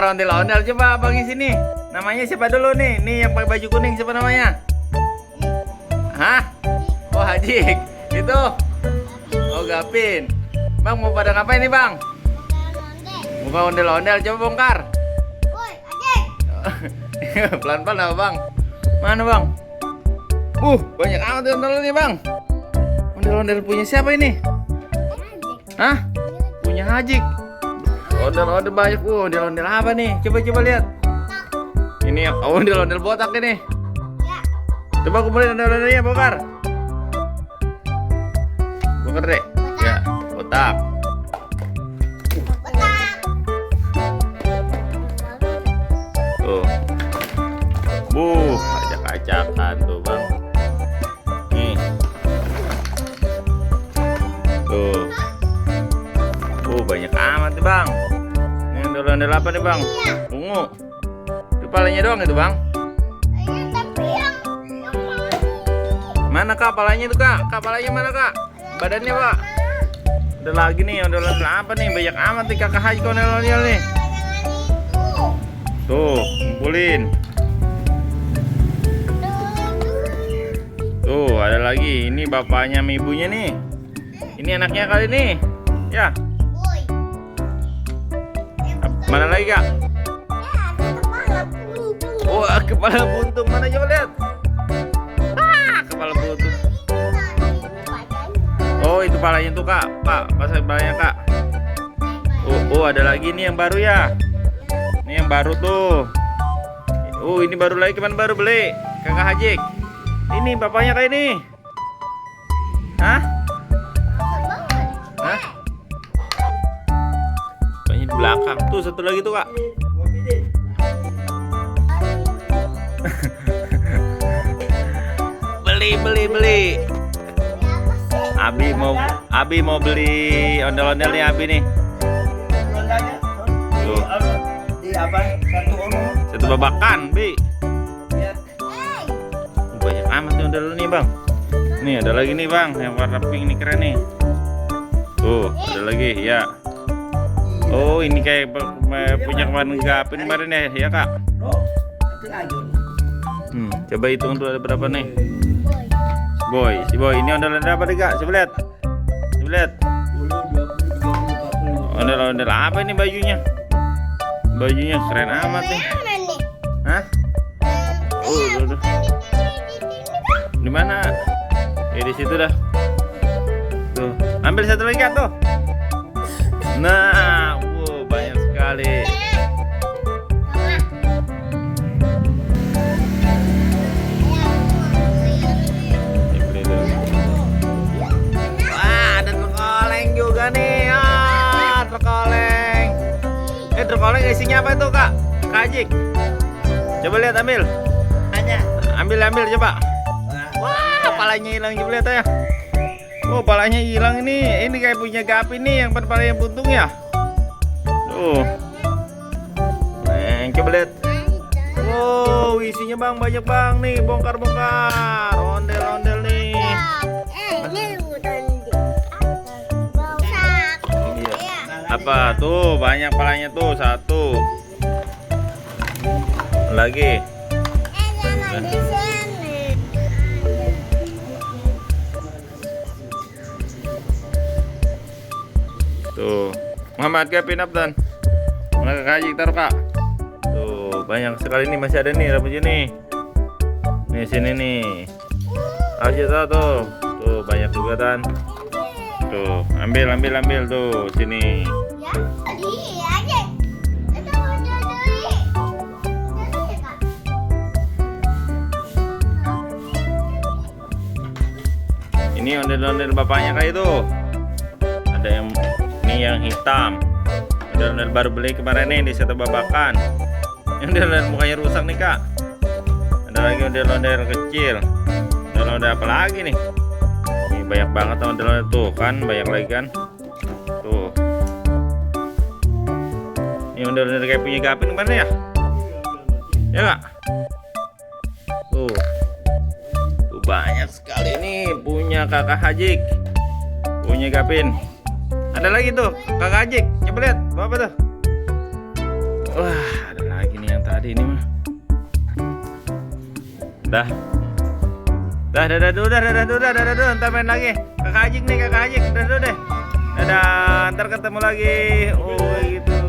bongkar ondel-ondel. Coba abang sini. Namanya siapa dulu nih? Nih yang pakai baju kuning siapa namanya? Hah? Oh Hajik. Itu. Oh Gapin. Bang mau pada ngapain nih bang? Buka ondel-ondel. Coba bongkar. Woi, Ajik. Pelan-pelan apa bang? Mana bang? Banyak amat ondel nih bang. Ondel-ondel punya siapa ini? Hah? Punya Hajik. Ondel-ondel banyak. Ondel-ondel apa nih? Coba lihat. Ini ondel-ondel botak ini. Ya. Coba kumpulin ondel-ondelnya, bongkar. Bongkar deh. Ya, botak. Betak. Tuh. Acak-acakan tuh bang. Nih. Tuh. Banyak amat nih bang. Ini ondel-ondel apa nih bang? Ungu. Kepalanya doang itu bang. Iya, tapi yang Mana kak kepalanya itu kak? Kepalanya mana kak? Badannya pak? Ada lagi nih ondel-ondel apa nih? Banyak amat nih kakak Haji ondel-ondel nih. Tuh, kumpulin. Tuh, ada lagi. Ini bapaknya sama ibunya nih. Ini anaknya kali ini. Ya. Woi. Mana lagi kak? Ya, ada kepala buntung. Kepala buntung. Mana coba lihat. Kepala buntung. Oh, itu kepalanya tuh kak. Kak, pasang kepalanya kak. Ada lagi nih yang baru ya. Ini yang baru tuh. Ini baru lagi, kemana baru beli? Kakak Hajik. Ini bapaknya kayak ini. Hah? Hah? Bapaknya di belakang. Tuh satu lagi tuh kak. Beli. Abi mau beli ondel-ondel nih Abi nih. Tuh. Satu babakan, Bi. Banyak amat nih ondel nih, Bang. Nih ada lagi nih, Bang, yang warna pink nih keren nih. Tuh, ada lagi, ya. Oh, ini kayak punya kemarin Gapin kemarin ya, Kak. Coba hitung tuh ada berapa nih. Si Boy, ini ondel-ondel apa nih, Kak? Coba lihat. Ondel-ondel apa ini bajunya? Bajunya keren amat nih. Hah? Tuh. Di mana? Di situ dah. Tuh, ambil satu lagi Kak tuh. Nah, banyak sekali. Ada terkoleng juga nih. Terkoleng. Terkoleng isinya apa itu Kak? Kajik. Coba lihat ambil. Ambil coba. Palanya hilang coba lihat ya. Palanya hilang ini. Ini kayak punya Gapin nih yang palanya buntung ya. Tuh. Coba lihat. Isinya Bang banyak Bang nih, bongkar. Ondel-ondel nih. Apa tuh? Banyak palanya tuh, satu. Lagi. Tuh, Muhammad Gapin Abdan. Mana Kak Hajik taruh Kak. Tuh, banyak sekali nih, masih ada nih rambutnya nih. Nih sini nih. Aja tuh. Tuh banyak juga kan. Tuh, ambil tuh sini. Ini ondel-ondel bapaknya kayak itu. Ada yang ini yang hitam. Ondel-ondel baru beli kemarin nih di satu babakan. Ondel-ondel mukanya rusak nih Kak. Ada lagi ondel-ondel kecil. Ondel-ondel apa lagi nih? Ini banyak banget ondel-ondel tuh kan, banyak lagi kan. Tuh. Ini ondel-ondel kayak punya Gapin kemarin ya? Ya Kak? Tuh. Banyak sekali nih punya Kakak Hajik, punya Gapin. Ada lagi tuh Kakak Hajik, coba lihat apa tuh. Wah, ada lagi nih yang tadi ini mah. Dah. Dah, ntar main lagi. Kakak Ajik nih, kakak Ajik. Udah deh. Dadah, ntar ketemu lagi. Oh, gitu.